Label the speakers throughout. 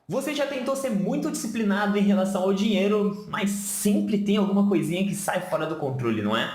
Speaker 1: Você já tentou ser muito disciplinado em relação ao dinheiro, mas sempre tem alguma coisinha que sai fora do controle, não é?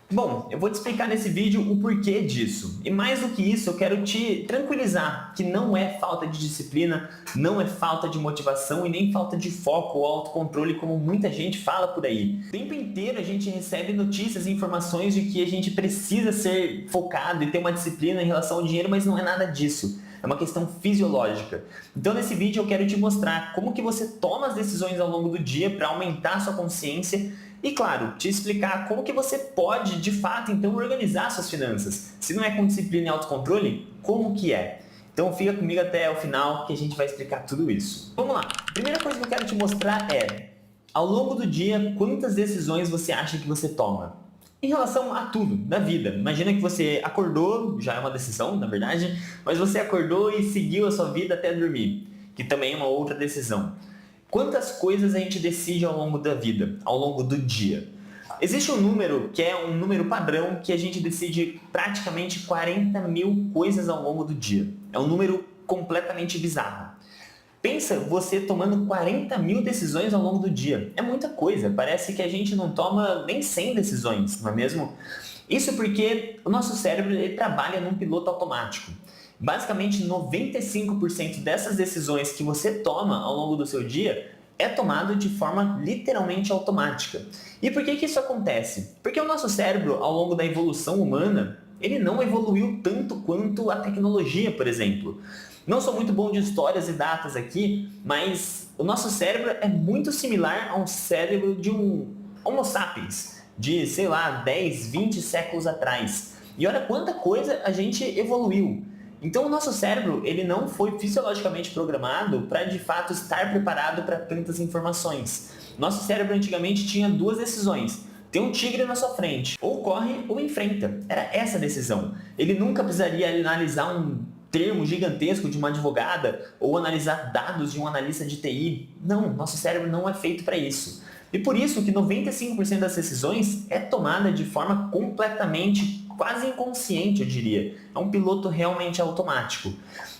Speaker 1: Bom, eu vou te explicar nesse vídeo o porquê disso. E mais do que isso, eu quero te tranquilizar que não é falta de disciplina, não é falta de motivação e nem falta de foco ou autocontrole como muita gente fala por aí. O tempo inteiro a gente recebe notícias e informações de que a gente precisa ser focado e ter uma disciplina em relação ao dinheiro, mas não é nada disso. É uma questão fisiológica. Então nesse vídeo eu quero te mostrar como que você toma as decisões ao longo do dia para aumentar a sua consciência e, claro, te explicar como que você pode, de fato, então organizar suas finanças. Se não é com disciplina e autocontrole, como que é? Então fica comigo até o final que a gente vai explicar tudo isso. Vamos lá. A primeira coisa que eu quero te mostrar é, ao longo do dia, quantas decisões você acha que você toma? Em relação a tudo, da vida. Imagina que você acordou, já é uma decisão, na verdade, mas você acordou e seguiu a sua vida até dormir, que também é uma outra decisão. Quantas coisas a gente decide ao longo da vida, ao longo do dia? Existe um número que é um número padrão que a gente decide praticamente 40 mil coisas ao longo do dia. É um número completamente bizarro. Pensa você tomando 40 mil decisões ao longo do dia. É muita coisa. Parece que a gente não toma nem 100 decisões, não é mesmo? Isso porque o nosso cérebro ele trabalha num piloto automático. Basicamente, 95% dessas decisões que você toma ao longo do seu dia é tomado de forma literalmente automática. E por que isso acontece? Porque o nosso cérebro, ao longo da evolução humana, ele não evoluiu tanto quanto a tecnologia, por exemplo. Não sou muito bom de histórias e datas aqui, mas o nosso cérebro é muito similar a um cérebro de um Homo sapiens, de, sei lá, 10, 20 séculos atrás. E olha quanta coisa a gente evoluiu. Então o nosso cérebro ele não foi fisiologicamente programado para de fato estar preparado para tantas informações. Nosso cérebro antigamente tinha duas decisões. Tem um tigre na sua frente, ou corre ou enfrenta. Era essa a decisão. Ele nunca precisaria analisar um termo gigantesco de uma advogada ou analisar dados de um analista de TI. Não, nosso cérebro não é feito para isso. E por isso que 95% das decisões é tomada de forma completamente, quase inconsciente, eu diria. É um piloto realmente automático.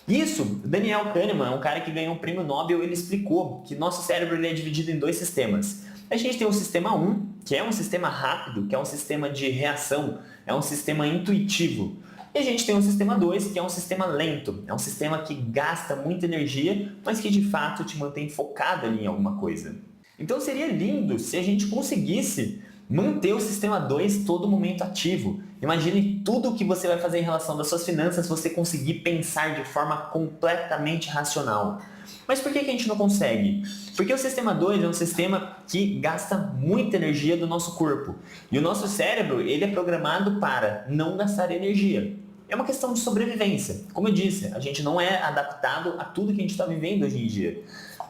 Speaker 1: Isso, Daniel Kahneman, um cara que ganhou o prêmio Nobel, ele explicou que nosso cérebro ele é dividido em dois sistemas. A gente tem o sistema 1, que é um sistema rápido, que é um sistema de reação, é um sistema intuitivo. E a gente tem o sistema 2, que é um sistema lento, é um sistema que gasta muita energia, mas que de fato te mantém focado ali em alguma coisa. Então seria lindo se a gente conseguisse manter o sistema 2 todo momento ativo. Imagine tudo o que você vai fazer em relação das suas finanças, você conseguir pensar de forma completamente racional. Mas por que a gente não consegue? Porque o sistema 2 é um sistema que gasta muita energia do nosso corpo. E o nosso cérebro ele é programado para não gastar energia. É uma questão de sobrevivência. Como eu disse, a gente não é adaptado a tudo que a gente está vivendo hoje em dia.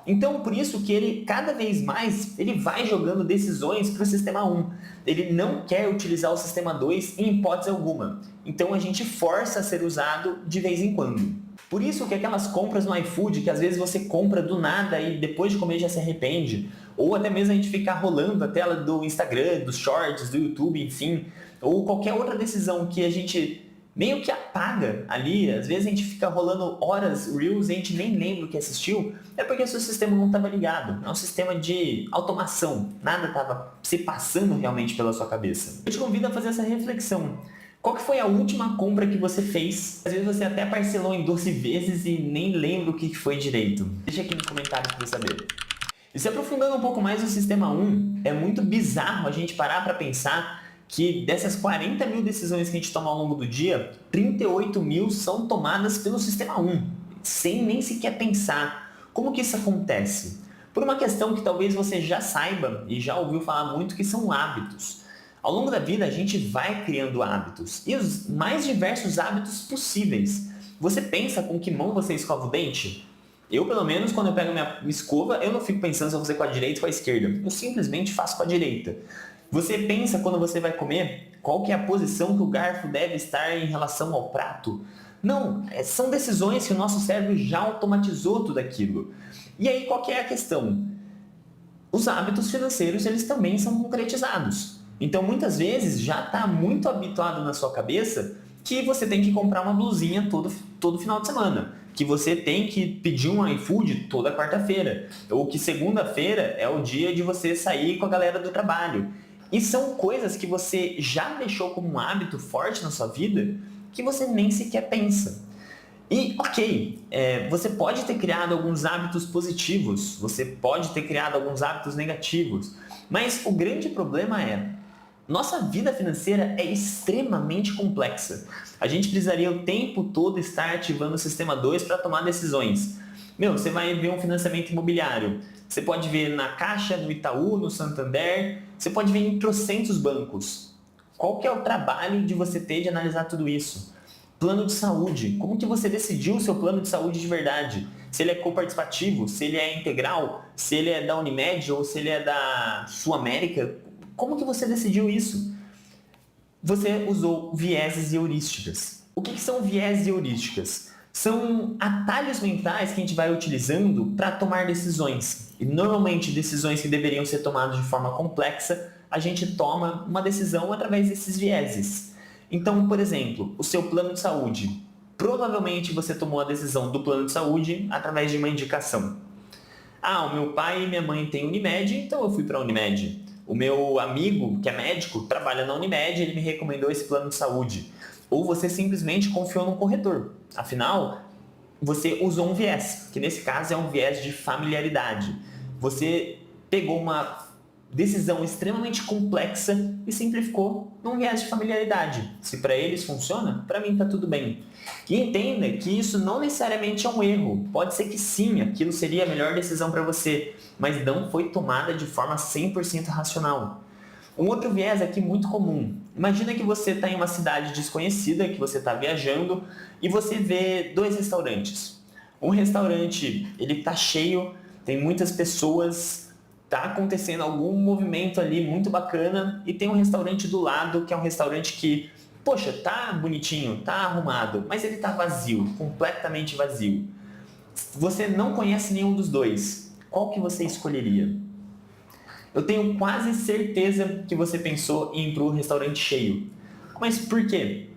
Speaker 1: Então, por isso que ele, cada vez mais, ele vai jogando decisões para o sistema 1. Ele não quer utilizar o sistema 2 em hipótese alguma. Então, a gente força a ser usado de vez em quando. Por isso que aquelas compras no iFood, que às vezes você compra do nada e depois de comer já se arrepende, ou até mesmo a gente ficar rolando a tela do Instagram, dos shorts, do YouTube, enfim, ou qualquer outra decisão que a gente meio que apaga ali, às vezes a gente fica rolando horas Reels e a gente nem lembra o que assistiu, é porque o seu sistema não estava ligado. É um sistema de automação, nada estava se passando realmente pela sua cabeça. Eu te convido a fazer essa reflexão. Qual que foi a última compra que você fez? Às vezes você até parcelou em 12 vezes e nem lembra o que foi direito. Deixa aqui nos comentários para eu saber. E se aprofundando um pouco mais no sistema 1, é muito bizarro a gente parar para pensar que dessas 40 mil decisões que a gente toma ao longo do dia, 38 mil são tomadas pelo sistema 1, sem nem sequer pensar. Como que isso acontece? Por uma questão que talvez você já saiba e já ouviu falar muito, que são hábitos. Ao longo da vida a gente vai criando hábitos, e os mais diversos hábitos possíveis. Você pensa com que mão você escova o dente? Eu, pelo menos, quando eu pego minha escova, eu não fico pensando se eu vou fazer com a direita ou com a esquerda. Eu simplesmente faço com a direita. Você pensa quando você vai comer qual que é a posição que o garfo deve estar em relação ao prato? Não, são decisões que o nosso cérebro já automatizou tudo aquilo. E aí qual que é a questão? Os hábitos financeiros eles também são concretizados. Então muitas vezes já está muito habituado na sua cabeça que você tem que comprar uma blusinha todo final de semana, que você tem que pedir um iFood toda quarta-feira, ou que segunda-feira é o dia de você sair com a galera do trabalho. E são coisas que você já deixou como um hábito forte na sua vida que você nem sequer pensa. E, ok, você pode ter criado alguns hábitos positivos, você pode ter criado alguns hábitos negativos, mas o grande problema é, nossa vida financeira é extremamente complexa. A gente precisaria o tempo todo estar ativando o sistema 2 para tomar decisões. Você vai ver um financiamento imobiliário, você pode ver na Caixa, no Itaú, no Santander, você pode ver em trocentos bancos. Qual que é o trabalho de você ter de analisar tudo isso? Plano de saúde. Como que você decidiu o seu plano de saúde de verdade? Se ele é coparticipativo, se ele é integral, se ele é da Unimed ou se ele é da Sul América. Como que você decidiu isso? Você usou vieses e heurísticas. O que são vieses e heurísticas? São atalhos mentais que a gente vai utilizando para tomar decisões. E normalmente decisões que deveriam ser tomadas de forma complexa, a gente toma uma decisão através desses vieses. Então, por exemplo, o seu plano de saúde. Provavelmente você tomou a decisão do plano de saúde através de uma indicação. O meu pai e minha mãe têm Unimed, então eu fui para a Unimed. O meu amigo, que é médico, trabalha na Unimed, ele me recomendou esse plano de saúde. Ou você simplesmente confiou num corretor. Afinal, você usou um viés, que nesse caso é um viés de familiaridade. Você pegou uma decisão extremamente complexa e simplificou num viés de familiaridade. Se para eles funciona, para mim está tudo bem. E entenda que isso não necessariamente é um erro. Pode ser que sim, aquilo seria a melhor decisão para você, mas não foi tomada de forma 100% racional. Um outro viés aqui muito comum. Imagina que você está em uma cidade desconhecida, que você está viajando e você vê dois restaurantes. Um restaurante, ele está cheio, tem muitas pessoas, está acontecendo algum movimento ali muito bacana e tem um restaurante do lado, que é um restaurante que, poxa, tá bonitinho, tá arrumado, mas ele tá vazio, completamente vazio. Você não conhece nenhum dos dois. Qual que você escolheria? Eu tenho quase certeza que você pensou em ir para o restaurante cheio. Mas por quê?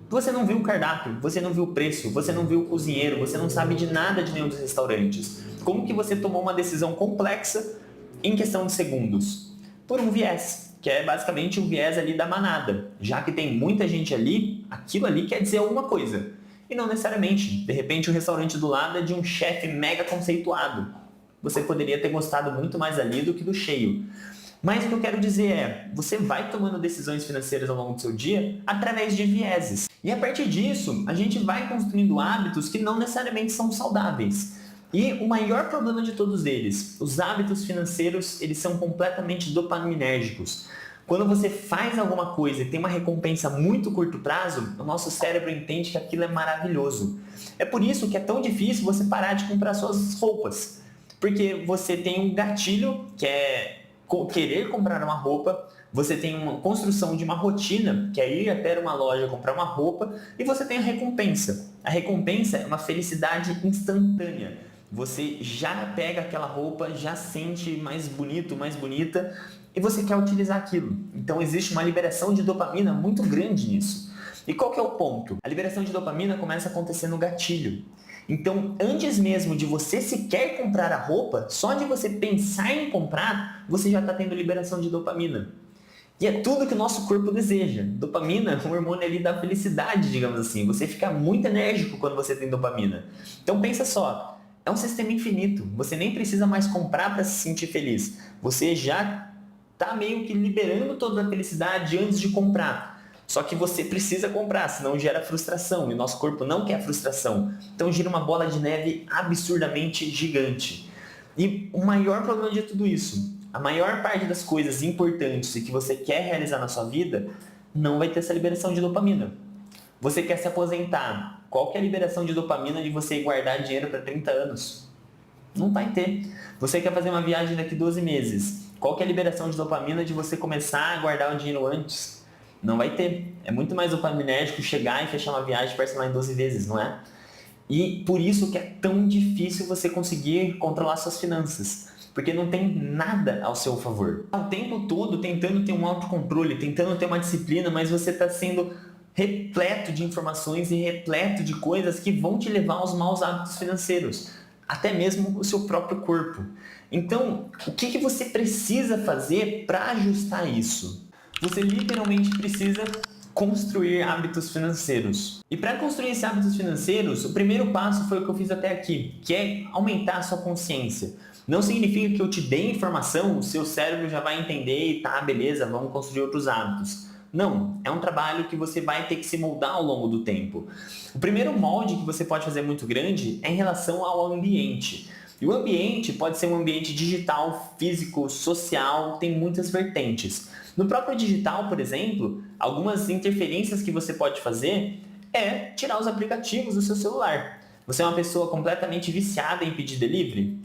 Speaker 1: Você não viu o cardápio, você não viu o preço, você não viu o cozinheiro, você não sabe de nada de nenhum dos restaurantes. Como que você tomou uma decisão complexa em questão de segundos? Por um viés, que é basicamente o viés ali da manada. Já que tem muita gente ali, aquilo ali quer dizer alguma coisa. E não necessariamente. De repente o restaurante do lado é de um chefe mega conceituado. Você poderia ter gostado muito mais ali do que do cheio. Mas o que eu quero dizer é, você vai tomando decisões financeiras ao longo do seu dia através de vieses. E a partir disso, a gente vai construindo hábitos que não necessariamente são saudáveis. E o maior problema de todos eles, os hábitos financeiros, eles são completamente dopaminérgicos. Quando você faz alguma coisa e tem uma recompensa a muito curto prazo, o nosso cérebro entende que aquilo é maravilhoso. É por isso que é tão difícil você parar de comprar suas roupas. Porque você tem um gatilho, que é querer comprar uma roupa, você tem uma construção de uma rotina, que é ir até uma loja comprar uma roupa, e você tem a recompensa. A recompensa é uma felicidade instantânea. Você já pega aquela roupa, já sente mais bonito, mais bonita, e você quer utilizar aquilo. Então existe uma liberação de dopamina muito grande nisso. E qual que é o ponto? A liberação de dopamina começa a acontecer no gatilho. Então, antes mesmo de você sequer comprar a roupa, só de você pensar em comprar, você já está tendo liberação de dopamina. E é tudo que o nosso corpo deseja. Dopamina é um hormônio ali da felicidade, digamos assim. Você fica muito enérgico quando você tem dopamina. Então pensa só, é um sistema infinito. Você nem precisa mais comprar para se sentir feliz. Você já está meio que liberando toda a felicidade antes de comprar. Só que você precisa comprar, senão gera frustração, e o nosso corpo não quer frustração. Então gira uma bola de neve absurdamente gigante. E o maior problema de tudo isso, a maior parte das coisas importantes e que você quer realizar na sua vida, não vai ter essa liberação de dopamina. Você quer se aposentar, qual que é a liberação de dopamina de você guardar dinheiro para 30 anos? Não vai ter. Você quer fazer uma viagem daqui 12 meses, qual que é a liberação de dopamina de você começar a guardar o dinheiro antes? Não vai ter. É muito mais dopaminérgico chegar e fechar uma viagem e parcelar em 12 vezes, não é? E por isso que é tão difícil você conseguir controlar suas finanças. Porque não tem nada ao seu favor. O tempo todo tentando ter um autocontrole, tentando ter uma disciplina, mas você está sendo repleto de informações e repleto de coisas que vão te levar aos maus hábitos financeiros, até mesmo o seu próprio corpo. Então, o que você precisa fazer para ajustar isso? Você literalmente precisa construir hábitos financeiros. E para construir esses hábitos financeiros, o primeiro passo foi o que eu fiz até aqui, que é aumentar a sua consciência. Não significa que eu te dei informação, o seu cérebro já vai entender e tá, beleza, vamos construir outros hábitos. Não, é um trabalho que você vai ter que se moldar ao longo do tempo. O primeiro molde que você pode fazer muito grande é em relação ao ambiente. E o ambiente pode ser um ambiente digital, físico, social, tem muitas vertentes. No próprio digital, por exemplo, algumas interferências que você pode fazer é tirar os aplicativos do seu celular. Você é uma pessoa completamente viciada em pedir delivery?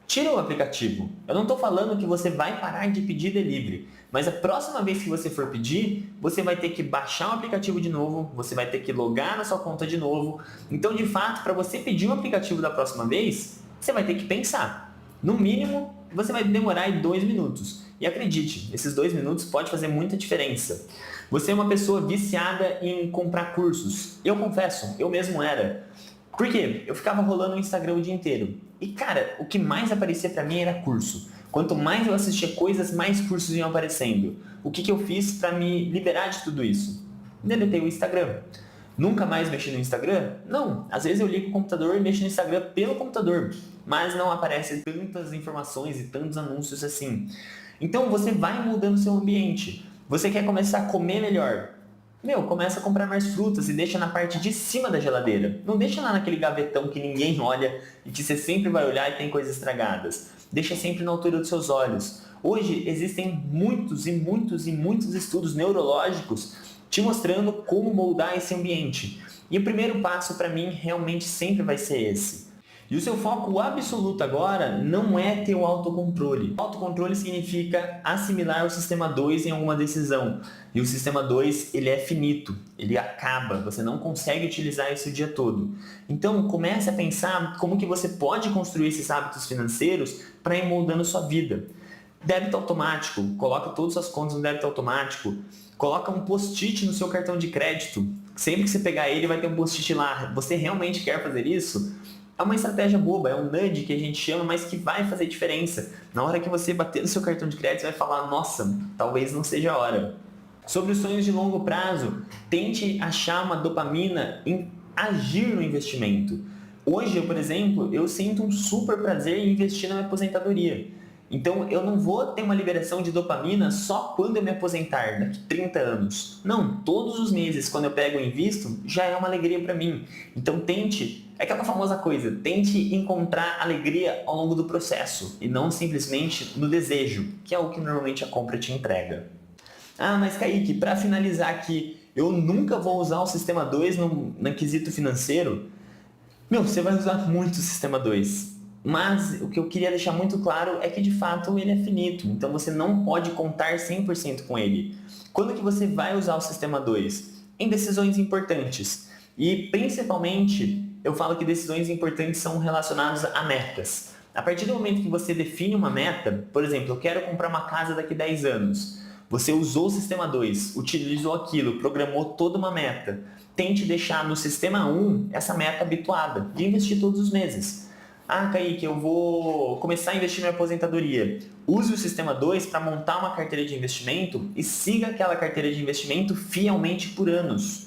Speaker 1: Tira o aplicativo. Eu não estou falando que você vai parar de pedir delivery, mas a próxima vez que você for pedir, você vai ter que baixar o aplicativo de novo, você vai ter que logar na sua conta de novo. Então, de fato, para você pedir um aplicativo da próxima vez, você vai ter que pensar. No mínimo, você vai demorar aí 2 minutos. E acredite, esses 2 minutos pode fazer muita diferença. Você é uma pessoa viciada em comprar cursos. Eu confesso, eu mesmo era. Por quê? Eu ficava rolando o Instagram o dia inteiro. E cara, o que mais aparecia pra mim era curso. Quanto mais eu assistia coisas, mais cursos iam aparecendo. O que eu fiz pra me liberar de tudo isso? Deletei o Instagram. Nunca mais mexi no Instagram? Não. Às vezes eu ligo o computador e mexo no Instagram pelo computador. Mas não aparecem tantas informações e tantos anúncios assim. Então você vai mudando seu ambiente. Você quer começar a comer melhor? Começa a comprar mais frutas e deixa na parte de cima da geladeira. Não deixa lá naquele gavetão que ninguém olha e que você sempre vai olhar e tem coisas estragadas. Deixa sempre na altura dos seus olhos. Hoje existem muitos estudos neurológicos te mostrando como moldar esse ambiente. E o primeiro passo para mim realmente sempre vai ser esse. E o seu foco absoluto agora não é ter o autocontrole. O autocontrole significa assimilar o sistema 2 em alguma decisão. E o sistema 2, ele é finito, ele acaba, você não consegue utilizar isso o dia todo. Então, comece a pensar como que você pode construir esses hábitos financeiros para ir moldando sua vida. Débito automático, coloca todas as suas contas no débito automático. Coloca um post-it no seu cartão de crédito. Sempre que você pegar ele, vai ter um post-it lá. Você realmente quer fazer isso? É uma estratégia boba, é um nudge que a gente chama, mas que vai fazer diferença. Na hora que você bater no seu cartão de crédito, você vai falar, nossa, talvez não seja a hora. Sobre os sonhos de longo prazo, tente achar uma dopamina em agir no investimento. Hoje, por exemplo, eu sinto um super prazer em investir na minha aposentadoria. Então, eu não vou ter uma liberação de dopamina só quando eu me aposentar, daqui 30 anos. Não, todos os meses, quando eu pego e invisto, já é uma alegria para mim. Então, é aquela famosa coisa, tente encontrar alegria ao longo do processo e não simplesmente no desejo, que é o que normalmente a compra te entrega. Ah, mas Kaique, para finalizar aqui, eu nunca vou usar o Sistema 2 no quesito financeiro? Você vai usar muito o Sistema 2. Mas o que eu queria deixar muito claro é que de fato ele é finito, então você não pode contar 100% com ele. Quando que você vai usar o Sistema 2? Em decisões importantes. E principalmente, eu falo que decisões importantes são relacionadas a metas. A partir do momento que você define uma meta, por exemplo, eu quero comprar uma casa daqui a 10 anos. Você usou o Sistema 2, utilizou aquilo, programou toda uma meta. Tente deixar no Sistema 1 essa meta habituada de investir todos os meses. Ah, Kaique, eu vou começar a investir na minha aposentadoria. Use o Sistema 2 para montar uma carteira de investimento e siga aquela carteira de investimento fielmente por anos.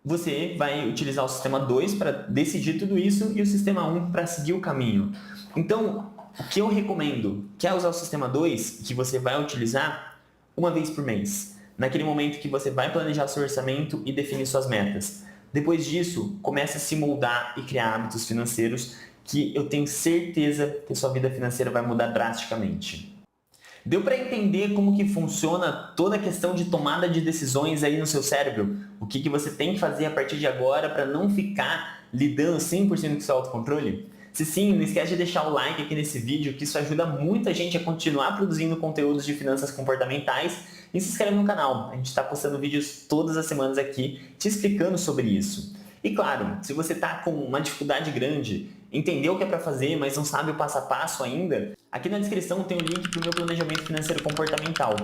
Speaker 1: Você vai utilizar o Sistema 2 para decidir tudo isso e o Sistema 1 para seguir o caminho. Então, o que eu recomendo? Quer usar o Sistema 2, que você vai utilizar uma vez por mês. Naquele momento que você vai planejar seu orçamento e definir suas metas. Depois disso, comece a se moldar e criar hábitos financeiros que eu tenho certeza que sua vida financeira vai mudar drasticamente. Deu para entender como que funciona toda a questão de tomada de decisões aí no seu cérebro? O que você tem que fazer a partir de agora para não ficar lidando 100% com seu autocontrole? Se sim, não esquece de deixar o like aqui nesse vídeo, que isso ajuda muita gente a continuar produzindo conteúdos de finanças comportamentais, e se inscreve no canal. A gente está postando vídeos todas as semanas aqui te explicando sobre isso. E claro, se você está com uma dificuldade grande, entendeu o que é para fazer, mas não sabe o passo a passo ainda, aqui na descrição tem o link para o meu planejamento financeiro comportamental.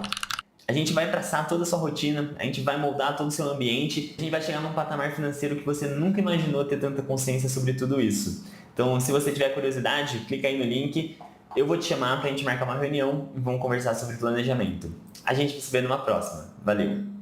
Speaker 1: A gente vai traçar toda a sua rotina, a gente vai moldar todo o seu ambiente, a gente vai chegar num patamar financeiro que você nunca imaginou ter tanta consciência sobre tudo isso. Então, se você tiver curiosidade, clica aí no link, eu vou te chamar pra gente marcar uma reunião e vamos conversar sobre planejamento. A gente se vê numa próxima. Valeu!